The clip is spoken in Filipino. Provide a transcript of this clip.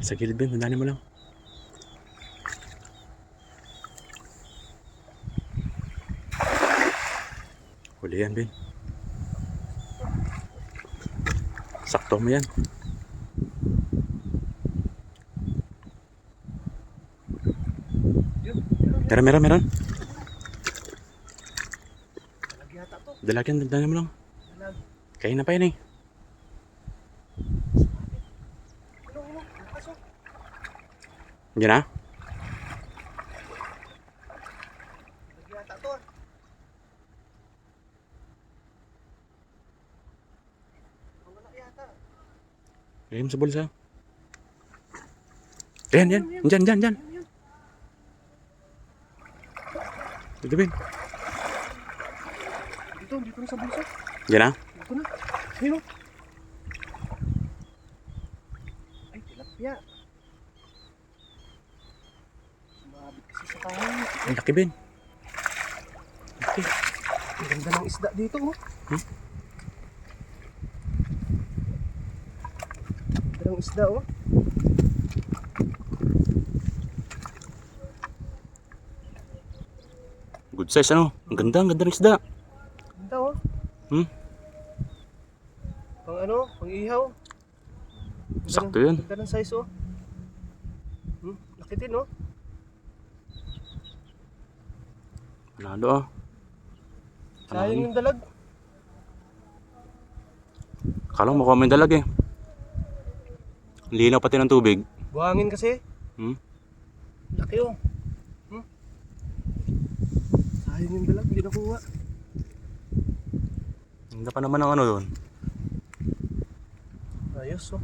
Sa gilid, Ben. Tandaan mo lang. Huli yan, Ben. Sakto mo yan. Meron. Dalag yata to. Dalag yan, tandaan mo lang. Dalag. Kain na pa yan eh. Pasok. Yan na. Dalag yata to. Wala yata. Lagyan mo sa bulsa. Yan. Diyan. Dito, Ben. Dito na sa bulsa. Yan na. Dito na. Ayun o. Ay, tilapia. Sumabit kasi sa kahoy. Ang laki, Ben. Laki. Ang ganda ng isda dito oh. Ganda ng isda oh. Good size, ano? Ang ganda ng isda. Ganda oh. Pang ano? Pang ihaw. Ganda Sakto ng- yun. Ganda ng size oh. Laki din oh. Panalo ah. Sayang yung dalag. Kala mo makuha mo yung dalag eh. Linaw pati ng tubig. Buhangin kasi. Laki oh. Sayang yung dalag, hindi nakuha. Ganda pa naman ang ano doon. Ayos oh.